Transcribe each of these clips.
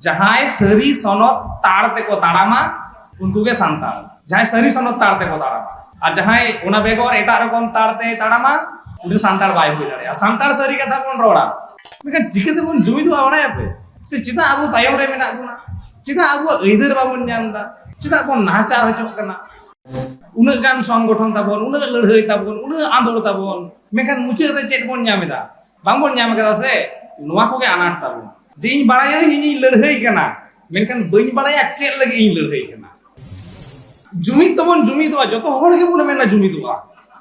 जहां सरी सनद ताड़ तेको ताड़ामा उनको के सांताल जहां सरी सनद ताड़ तेको ताड़ामा और जहां ओना बेगर एटा रकम ताड़ते ताड़ामा उनी सांताल बाय हुई दाड़े सांताल सरी कथा बन रोड़ा मेकन चिकेते बन जुमिदवा बाड़ाय पे से चिता आबो तायम रे मेना गुना चिता आबो ऐदर बाबन ᱧᱟᱢदा चिता बन नाचार हजोग कना उनग गान संगठन ताबन उनग लड़हई ताबन उनग आंदोलन ताबन मेकन मुचे रे चेत बन ᱧᱟᱢदा बांग बन ᱧᱟᱢ कदा से नोआ को के अनाट ताबन जे इन बाड़ाया इन लड़हई कना मेनकन बइन बाड़ाया चेत लगे इन लड़हई कना जुमिद तबन जुमिदवा जतो हर के बन मेना जुमिदवा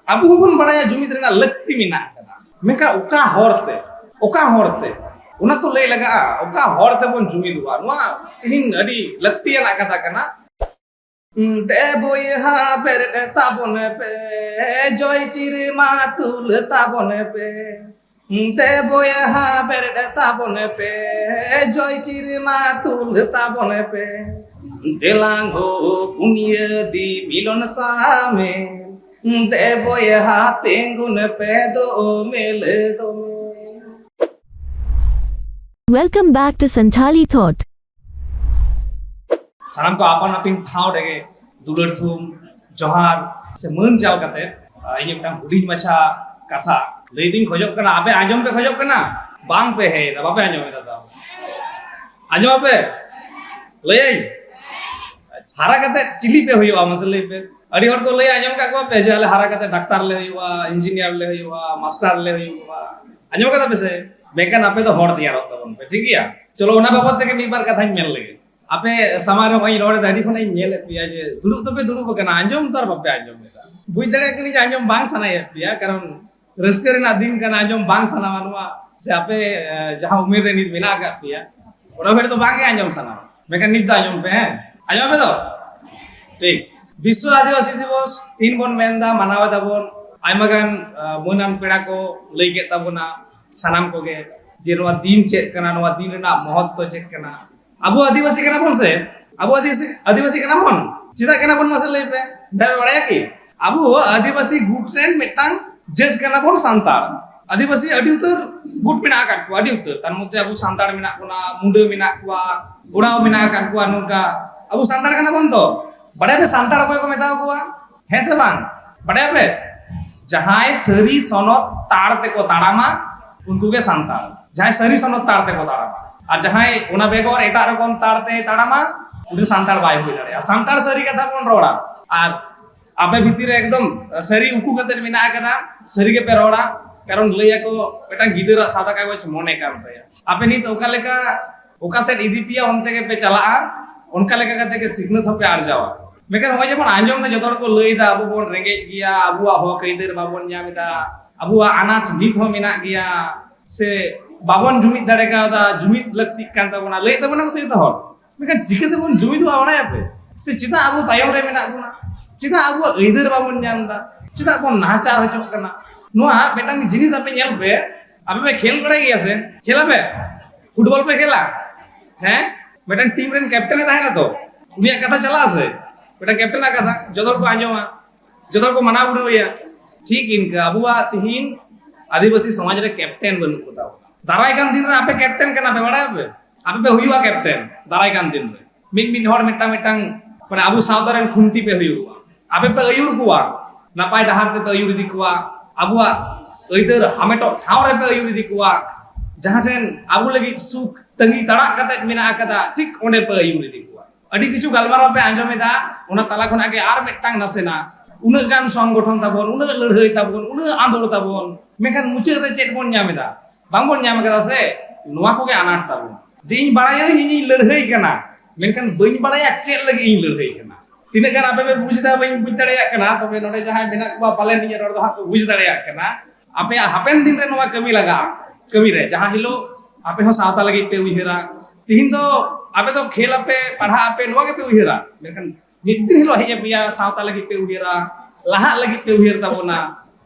आबो बन बाड़ाया जुमिद रेना लक्ति मेना कदा मेका ओका हरते उना तो लay लगा ओका हरते बन जुमिदवा नोआ इन अडी लक्तियाना कथा कना ते बोयहा बेरडे ताबन पे जय चिरे मातुल ताबन पे ते बोयहा बेरडे ताबन पे जय चिरे मातुल ताबन पे देलांगो पुनिय दी मिलन सामे ते बोयहा तेंगुन पे दो मेले दो। Welcome back to Santali Thought. सानाम को आपन आपिन ठाव डेगे दुलर थुम जोहार से मन जाल कते इन मिटांग हुडिंग माछा कथा लैदिन खोजोग कना आपे आंजम पे खोजोग कना बांग पे है दा बापे आंजम दा आंजम पे लय हारा कते चिली पे होयो मसले पे अडी हर को लय आंजम का को पे जाले हारा कते डाक्टर ले होयो इंजीनियर ले होयो मास्टर ले होयो आंजम कता पे से बेकन आपे तो हर दिया तबन पे ठीक है चलो ओना बाबत के मी बार कथा मेल लगे आपे समारोह मई रोड दाडी खने नेल पिया जे दुलुक तो पे दुलुक कना आंजम तर बापे आंजम मेदा बुझ दड़े कनी आंजम बांग सनाय पिया कारण रस्कर ना दिन कना आंजम बांग सना मानवा से आपे जहां उमेर रे नित बिना का पिया ओरा फेर तो बांग आंजम सना बेकन नित आंजम पे आंजम पे तो ठीक विश्व आदिवासी दिवस 3 बन मेंदा मनावा दाबन आयमा गान मोनान पेड़ा को लई के ताबना सानाम को गे जे नवा दिन चेक कना नवा दिन रेना महत्व चेक कना अबो आदिवासी कना बन से अबो आदिवासी कना बन चिदा कना बन मसे लई पे जाय बड़ाया की अबो आदिवासी गुट रेन मिटांग जेद कना बन सांताल आदिवासी अडी उतर गुट मिना का को अडी उतर तार मध्ये अबो सांताल मिना कोना मुंडे मिना कोआ उड़ाव मिना का कोआ नुका अबो सांताल कना बन तो बड़े पे सांताल कोय को मेताव कोआ है से बांग बड़े पे जहां सरी सनद ताड़ ते को ताड़ामा उनको के सांताल जहां सरी सनद ताड़ते को ताड़ामा और जहां ओना बेगर एटा रकम ताड़ते ताड़ामा उनी सांताल बाय हुई दाड़े सांताल सरी कथा बन रोड़ा और आपे भीतर एकदम सरी उकू कते मिना कदा सरी के पे रोड़ा कारण लैया को बेटा गिदरा सादा कागज मने कान तया आपे नित ओका लेका ओका सेट इदी पिया ओनते के पे चला उनका लेका कते के सिग्नत पे आर जावा मेकन होय जबन आंजम ने जतोड़ को लैदा अबो बन रेंगे गिया अबुआ हो कइदेर बाबन न्यामिदा अबुआ अनाथ नित हो मिना गिया से बाबन जुमिद दाड़े का जुमिद लगती कान ताबना लय ताबना को तो हर मेकन चिकेते बन जुमिद बावना पे से चिता आबो तायम रे मेना गुना चिता आबो ऐदर बाबन ᱧᱟᱢदा चिता बन नाचार हजोग कना नोआ बेटांग जिनिस आपे नेल पे आपे पे खेल बड़ाय गया से खेला पे फुटबॉल पे खेला हैं बेटांग टीम रेन कैप्टन है ना तो उनिया कथा चला से बेटा कैप्टन का कथा जदर को आंजमा जदर को मना बुनोया ठीक इनका अबुआ तिहिन आदिवासी समाज रे कैप्टन बनु को दाव दाराय कान दिन रे आपे कैप्टन कना पे बड़ा आपे पे हुआ कैप्टन दाराय कान दिन रे मिन मिन हर मिटांग मिटांग माने अबु सावदारन खुंटी पे हुआ आपे पे अयुर कुआ नापाय डहार ते पे अयुर दी कुआ अबुआ ऐदर हमेटो ठाव रे पे अयुर दी कुआ जहां ठेन अबु लगी सुख तंगी तड़ा कते मिना कदा ठीक ओंडे पे अयुर दी कुआ अडी किछु गलमारो पे आंजमेदा ओना तला खना के आर मिटांग नसेना उनग गान संगठन ताबन उनग लड़हई ताबन उनग आंदोलन ताबन मेकन मुचे रे चेत बन ᱧᱟᱢदा बांग बन ᱧᱟᱢ कदा से नोआ को के अनाट ताबन जे इन बाड़ाया इन लड़हई कना मेनकन बइन बाड़ाया चेत लगे इन लड़हई कना तिने गान आपे पे बुझदा बइन बुझ दड़या कना तबे नोडे जहां मेना को पाले निया रोड दो हा बुझ दड़या कना आपे हापेन दिन रे नोआ कमी लगा कमी रे जहां हिलो आपे हो सावता लगे पे उहिरा तिहिन दो आपे तो खेल आपे पढ़ा आपे नोआ के पे उहिरा मेनकन नितिन हिलो हे पिया सावता लगी पे उहिरा लाहा लगी पे उहिर ताबोना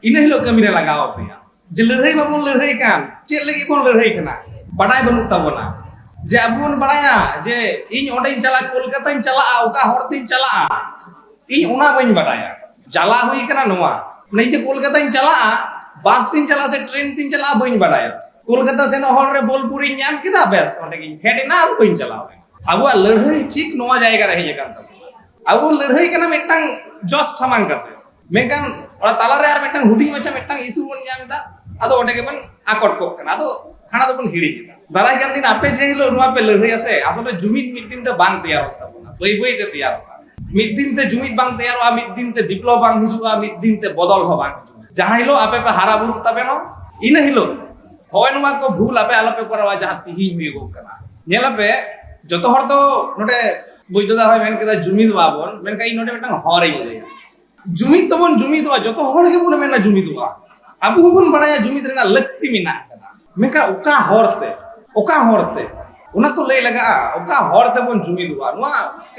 इने हिलो कमी रे लगाव पिया जे लड़हई बाबन लड़हई कान चेत लगी बन लड़हई कना बड़ाय बनु ताबोना जे अबुन बड़ाया जे इन ओंडे चला कोलकाता चला ओका हरतिन चला इन ओना बइन बड़ाया जला हुई कना नोआ नहीं जे कोलकाता चला बस तीन चला से ट्रेन तीन चला बइन बड़ाया कोलकाता से हर रे बोलपुरी ᱧᱟᱢ किदा बेस ओंडे गिन हेड ना बइन चला abuak ladhai ठीक noa jayga re hej akan tabona abu ladhai kana metang jos thamang kate mekan ora talare ar metang huding macha metang isu bon nyam da ado onde ke ban akot kok kana ado khana do bon hiri kita darai kan din ape je hilo noa pe ladhai ase asole jumit mid din te bang tayar tabona boi boi te tayar mid din te jumit bang tayar wa mid din te diplop bang hijua mid din te bodol ho bang jaha hilo ape pe hara buru tabe no ina hilo hoy noa ko bhul ape alope korawa jaha tihi hui go kana nyela pe joto hor do note boidada hoy men keda jumid babon men kai note metang hor ei laya jumid to bon jumid wa joto hor ge bon men na jumid wa abu bon badaya jumid rena lakti mina kada men ka oka horte una to lay laga oka horte bon jumid wa noa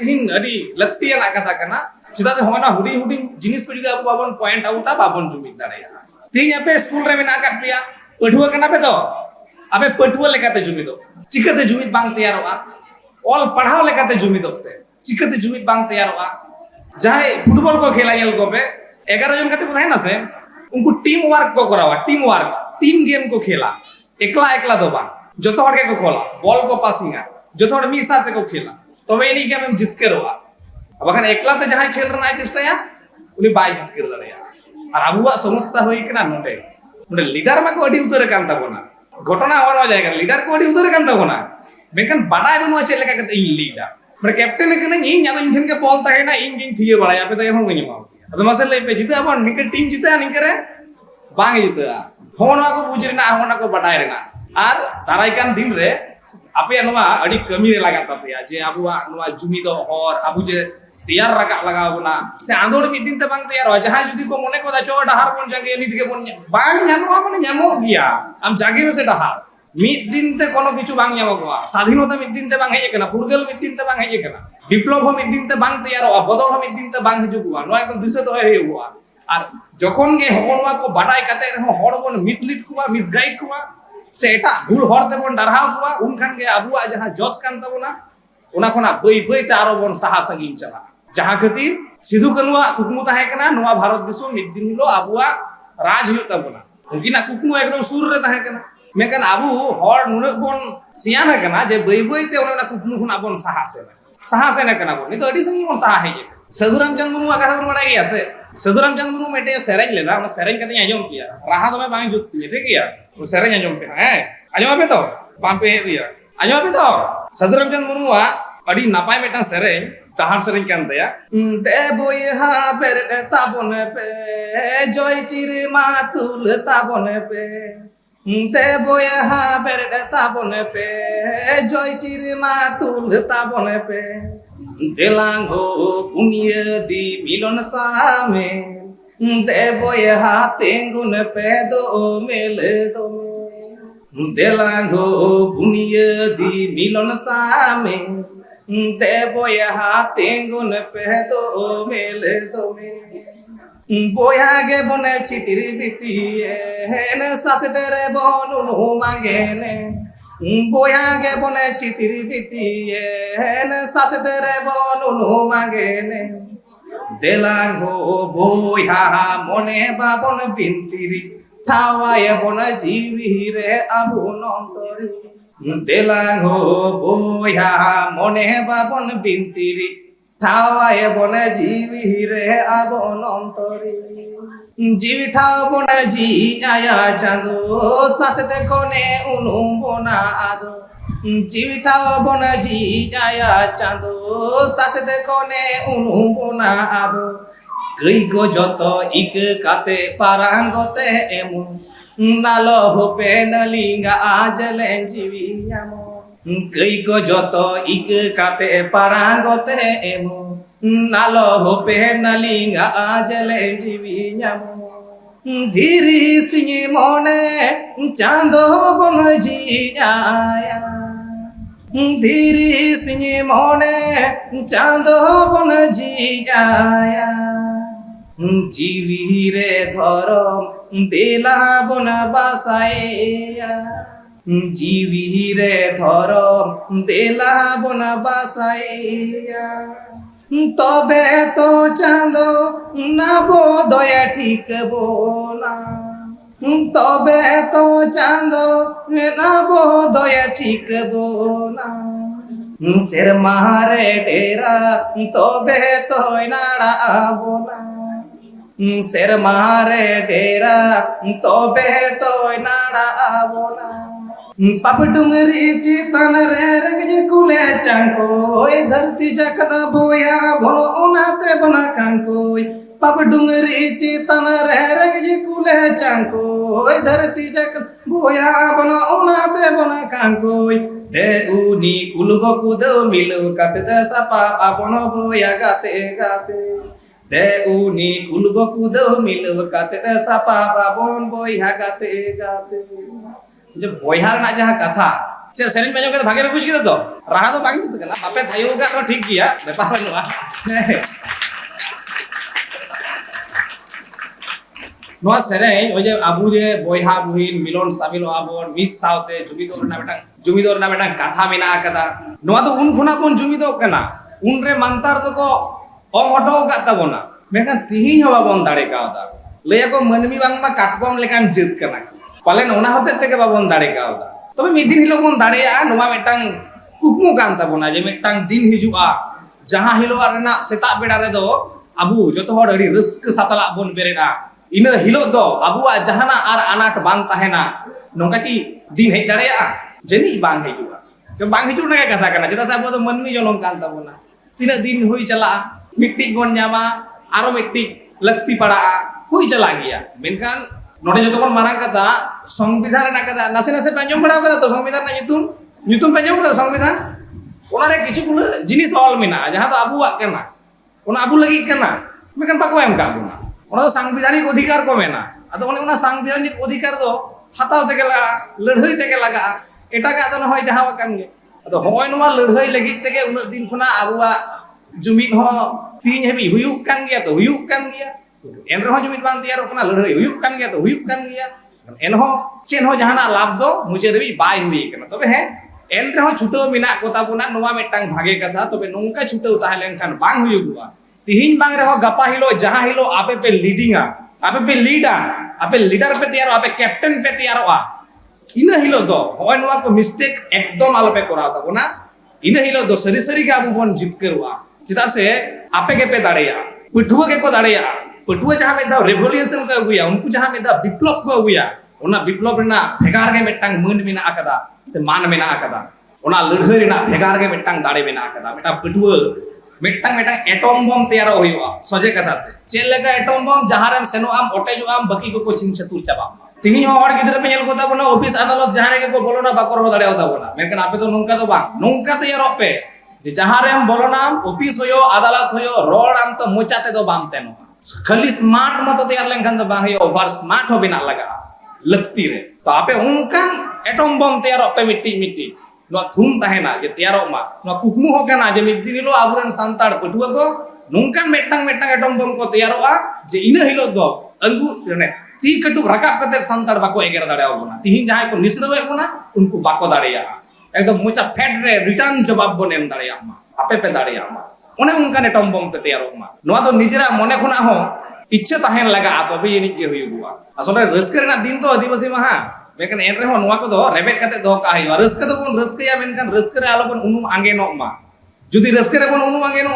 hin adi lakti ana kata kana chida se hoina hudi hudi jinis ko jodi abu babon point out a babon jumid dadaya ting ape school re mena kat pia pathua kana pe to ape pathua lekate jumid do chikate jumid bang tayarwa all पढ़ाओ लेकाते जुमिद होते चिकते जुमिद बांग तैयार हुआ जहां football को खेला L को पे 11 जन काते बताए ना से उनको टीम वर्क को करावा टीम गेम को खेला एकला दो बा जतो हड़ के को खोला बॉल को पासिंगा जतो हड़ मी साथे को खेला तबे इनी गेम में जीत के रवा अब खान एकला ते जहां खेल रना चेष्टा या उनी बाय जीत के दड़या और अबुआ समस्या होई कना नोटे लीडर मा को अडी उतर कान ताबोना घटना होना जाएगा लीडर को अडी उतर कान ताबोना मेकन बड़ा बनुआ चेक लेका कते इन लीडर माने कैप्टन कने इन यादो इन के बॉल ताहेना इन गिन थिए बड़ा या पे तो एमो गनि माव अदो मसे ले पे जिते अपन निके टीम जिते निके रे बांग जिते होना को बुजरना होना को बडाय रेना आर दाराय कान दिन रे आपे नवा अडी कमी रे लागा तपया जे अबुआ नवा जुमी दो और अबु जे तैयार रका लगा बना से आंदोड़ मिद दिन ते बांग तैयार हो जहां जदी को मने को दा चो डहार कोन जगे नित के बोन बांग ᱧᱟᱢᱚᱜᱼᱟ माने ᱧᱟᱢᱚᱜ गिया आम जागे में से डहार मिद दिन ते कोनो किछु बांग ᱧᱟᱢᱚᱜᱼᱟ स्वाधीनता मिद दिन ते बांग हेज कना फुरगल मिद दिन ते बांग हेज कना विप्लव मिद दिन ते बांग तैयारᱚᱜᱼᱟ बदल मिद दिन ते बांग हिजुगुआ नो एकदम दिसे तो हेयुआ और जखन गे हबनवा को बाडाय काते रहो हर बन मिसलीड कुआ मिसगाइड कुआ से एटा भूल हर ते बन डरहाव कुआ उन खान गे अबुआ जहां जस कान तबना उना खना बई बई ते आरो बन साहा संगीन चला जहां खातिर सिधु कनुआ कुकमु ताहे कना नोआ भारत दिसो मिद दिन हिलो अबुआ राज हुयो तबना उनकिना कुकमु एकदम सुर रे ताहे कना मेकन आबू हर नुन बन सियाना कना जे बई बई ते ओना कुकमु खना बन साहा से ना कना बन नि तो अडी संगी बन साहा हे सदुराम चंद मुनु आका बन बडा गया से सदुराम चंद मुनु मेटे सेरेज लेदा ओना सेरेज कते आजम किया राहा दमे बांग जुत्ती ठीक है वो सेरेज आजम पे है आजम पे तो पांपे हे दिया आजम पे तो सदुराम चंद मुनु अडी नापाय मेटा सेरेज डहार सेरेज कान दया दे बोयहा बेरडे ताबन पे जय चिरे मातुल ताबन पे ते बोयहा बेरडे ताबन पे जय चिरे मातुल ताबन पे देलांगो पुनिय दी मिलन सामे दे बोयहा तेंगुन पे दो मेल दो देलांगो पुनिय दी मिलन सामे दे बोयहा तेंगुन पे दो मेल दो बोया गे बने चितिर बितिए हेन सास तेरे बोनु मांगेने बोया गे बने चितिर बितिए हेन सास तेरे बोनु मांगेने देलांगो बोया मने बाबन बिंतिरी थावाय बन जीवी रे अबु नंतरी देलांगो बोया मने बाबन बिंतिरी थावाय बन जीवी रे अबु नंतरी जीवी ठाव बन जी आया चांदो सासते कोने उनु बना आदो जीवी ठाव बन जी आया चांदो सासते कोने उनु बना आदो कई को जतो इक काते पारांगते एमु नालो होपे नलिंगा आजले जीवी यामो कई को जतो इक काते पारांगते एमु नालो होपे नलिंगा आजले जीवी यामो धीरी सिंह मोने चांदो बन जी आया धीरी सिंह मोने चांदो बन जी आया जीवी रे धरम देला बन बासाया जीवी रे धरम देला बन बासाया तबे तो चांदो ना बोदया ठीक बोला तबे तो चांदो ना बोदया ठीक बोला सेरमारे डेरा तोबे तोय नाड़ा बोना सेरमारे डेरा तोबे तोय नाड़ा बोना पाप डुंगरी चितन रे रंगजे कुले चांकोय धरती जकन बोया भोलो उनाते बना कांकोय पाप डुंगरी चितन रे रंगजे कुले चांकोय धरती जकन बोया बना उनाते बना कांकोय दे उनी कुलबो कुद मिलो काते दसा पाप बनो बोया गाते गाते दे उनी कुलबो कुद मिलो काते दसा पाप बन बोया गाते गाते जो बोयहार ना जहाँ कथा चे सेरेन में जो कहते भागे में पूछ किया तो रहा तो बाकी तो कहना आपे थायु का तो ठीक किया बेपार नुआ नुआ सेरेन ओजे आबू जे बोयहा बुहिन मिलोन सामिल आबोन मित सावते जुमिदोर ना बेटा कथा मेना कदा नुआ तो उन खुना कोन जुमिदो कना उन रे मंतर तो को ओम हटो का तबोना मेkan तिहिन हो बाबन दाड़े कावदा लया को मनमी बांग मा काटबम लेकान जित कना पाले ओना होते तेके बाबन दाड़े कावदा तबे मिद दिन हिलो बन दाड़ेया नुआ मेटांग कुकमु कान ताबोना जे मेटांग दिन हिजुआ जहां हिलो आरना सेता बेड़ा रे दो आबू जतो हर अड़ी रिस्क सातला बन बेरेडा इना हिलो दो आबुआ जहाना आर अनाट बांग ताहेना नोंका की दिन हेज दाड़ेया जनी बांग हिजुआ के बांग हिजु ना कथा कना जेदा से आबो दो मनमी जनम कान ताबोना तिना दिन हुई चला मिट्टी बन जामा आरो मिट्टी लगती पड़ा हुई चला गया मेनकान नोडे जतो कोन मारang kata संविधान ना कथा नासे नासे पंजम बड़ा कथा तो संविधान ना nyutum पंजम कथा संविधान ओना रे किछु गुलो जिनिस ऑल मेना जहां तो आबुआ कना ओना आबु लगी कना मेकन बाको एम का ओना तो संवैधानिक अधिकार को मेना अतो ओना संवैधानिक अधिकार दो हताव तेके लगा लड़हई तेके लगा एटा का तो होय जहां वकन गे अतो होय नुमा लड़हई लगी तेके उन दिन खुना आबुआ जुमिद हो तीन हेबी हुयुक कान गया तो हुयुक कान गया एन रहो जुमिद बान तैयार कना लड़हई हुयुक कान गया तो हुयुक कान गया एन हो चेन हो जहाना लाभ दो मुझे रवि बाय हुई कना तबे है एन रहो छुटो मिना कोता बुना नोवा मेटांग भागे कथा तबे नोंका छुटो ताहले खान बांग हुयुगुआ तिहिन बांग रहो गपा हिलो जहां हिलो आपे पे लीडिंगा आपे पे लीडा आपे लीडर पे तैयार आपे कैप्टन पे तैयारवा इना हिलो दो होय नोवा को मिस्टेक एकदम आलो पे कोरा ताबोना इना हिलो दो सरी सरी के आबु बन जितकरवा चिता से आपे के पे दाड़ेया पठुआ के को दाड़ेया पठुआ जहां में दा रेवोल्यूशन को अगुया उनको जहां में दा विप्लव को अगुया ओना विप्लव रेना भेगार के मेटांग मन मेना आकदा से मान मेना आकदा ओना लड़हई रेना भेगार के मेटांग दाड़े मेना आकदा मेटा पठुआ मेटांग एटम बम तैयार होइवा सजे कथाते चेल लगा एटम बम जहां रेम सेनो आम ओटेजो आम बकी को छिन छतुर चाबा तिहिन हर गिदर पे नेल कोता बना ऑफिस अदालत जहां रे को बोलोना बाको रो दाड़े होता बना मेकन आपे तो नोंका तो बांग नोंका तैयार पे जे जहां रेम बोलोनाम ऑफिस होयो अदालत होयो रोड आम तो मोचाते दो बामते नो खाली स्मार्ट मतो तैयार लेनखान तो बांग होयो ओवर स्मार्ट हो बिना लगा लगती रे तो आपे उनकान एटम बम तैयार पे मिट्टी मिट्टी नो थुम ताहेना जे तैयार मा नो कुकमु हो केना जे मिद दिन हिलो आबुरन सांताड़ पटुआ को नोंकान मेटांग मेटांग एटम बम को तैयारवा जे इना हिलो दो अंगु ने ती कटु रकाब कते सांताड़ बाको एगर दाड़ेया बना तिहिन जहां को निसरवे बना उनको बाको दाड़ेया एकदम मोचा फेट रे रिटर्न जवाब बन एम दाड़ेया मा आपे पे दाड़ेया मा ओने उनकान एटम बम पे तैयार मा नोआ तो निजेरा मने खुना हो इच्छा ताहेन लगा तबे येनि के हुयुगुआ असले रस्कर ना दिन तो आदिवासी महा मेकन एन रे हो नोआ को दो रेबेट कते दो का हयो रस्कर तो बन रस्कया मेनकान रस्कर आलो बन उनुम आंगे नो मा जुदी रस्कर बन उनुम आंगे नो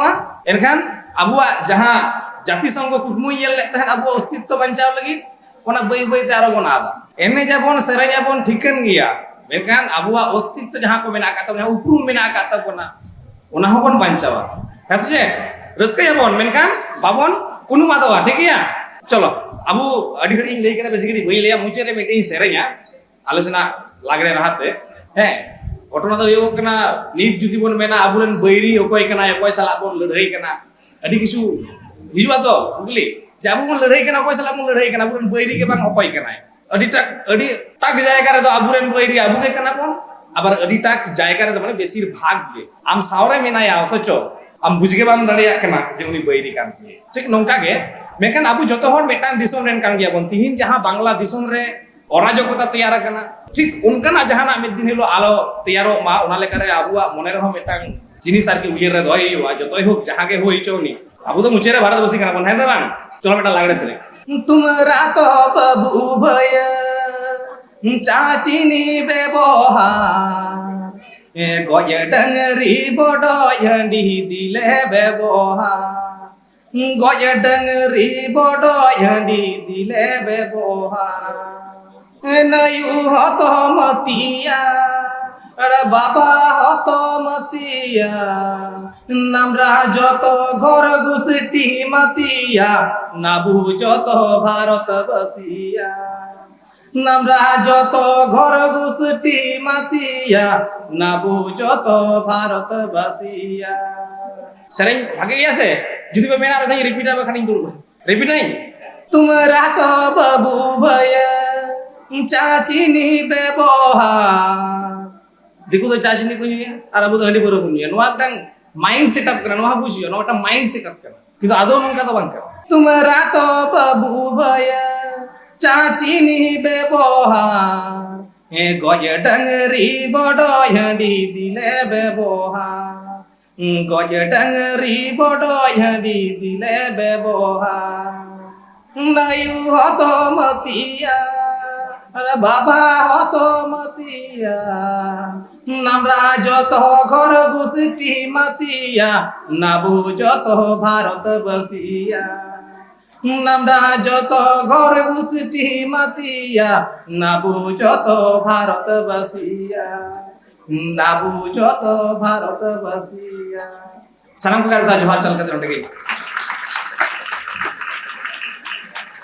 एनखान अबुआ जहां जाति संघ कुकमु येल ले तहन अबुआ अस्तित्व बंचाव लगी ओना बई बई ते आरो बन आदा एने जाबन सेरेया बन ठिकन गिया मेनकान अबुआ अस्तित्व जहां को मेना का तबना उपरुम मेना का तबना ओना हो बन बंचावा हसजे रस्कया बन मेनकान बाबन उनुम आदवा ठीक गया चलो अबु अडी घड़ी ले के बेसी घड़ी बई लेया मुचे रे मीटिंग सेरेया आलोचना लागरे रहते हैं घटना तो यो कना नीत जुदी बन मेना अबुरन बैरी ओकोय कना ओकोय साला बन लड़ाई कना अडी किछु हिजुआ तो बुगली जाबु बन लड़ाई कना ओकोय साला बन लड़ाई कना अबुरन बैरी के बांग ओकोय कना अडी टाक जायगा रे तो अबुरन बैरी अबु के कना बन आबार अडी टाक जायगा रे तो माने बेसिर भाग के आम सावरे मेनाया अथचो आम बुझगे बाम दाड़िया कना जे उनी बैरी कान ठीक नोंका गे मेकन आबु जतो हर मेटान दिसोम रेन कान गिया बन तिहिन जहां बांग्ला दिसोम रे अराजकता तैयार कना ठीक उनकाना जहाना मिद दिन हिलो आलो तैयारो मा ओना लेका रे आबुआ मने रहो मेटान जिनिस आर की उयर रे दोय हुआ जतोय हो जहां के होई चोनी आबु तो मुचेरे भारत बसी कना बन है से बांग चलो बेटा लागड़े से तुमरा तो बाबू भय चाचिनी बेबहार গয়ে ডাঙরি বড়ই হাঁডি দিলে ব্যবহার গয়ে ডাঙরি বড়ই হাঁডি দিলে ব্যবহার নাইউ হত মতিয়া আরে বাবা হত মতিয়া নামরা যত ঘর গুসটি মতিয়া নাবু যত ভারত বসিয়া নামরা যত ঘর গুসটি মাতিয়া নাবু যত ভারত বাসিয়া সেরেন ভাগে গিয়েছে যদি বা মেনা রাখি রিপিট হবে খানি দূর রিপিট নাই তোমরা তো বাবু ভাইয়া চাচিনি ব্যবহার দেখো তো চাচিনি কুñিয়া আর আবু হাঁডি পরে কুñিয়া নোয়া একটা মাইন্ড সেটআপ করা নোয়া বুঝিও নোয়া একটা মাইন্ড সেটআপ করা কিন্তু আদৌ নঙ্কা তো বান করা তোমরা তো বাবু ভাইয়া চাচিনি ব্যবহার গয়ে ডাঙরি বড়ই হাঁডি দিলে ব্যবহার গয়ে ডাঙরি বড়ই হাঁডি দিলে ব্যবহার নাইউ হত মতিয়া আরে বাবা হত মতিয়া নামরা যত ঘর গুসটি মাতিয়া নাবু যত ভারত বসিয়া নামরা যত ঘর গুসটি মাতিয়া নাবু যত ভারত বসিয়া নাবু যত ভারত বসিয়া সালাম কার दा जोहार चल के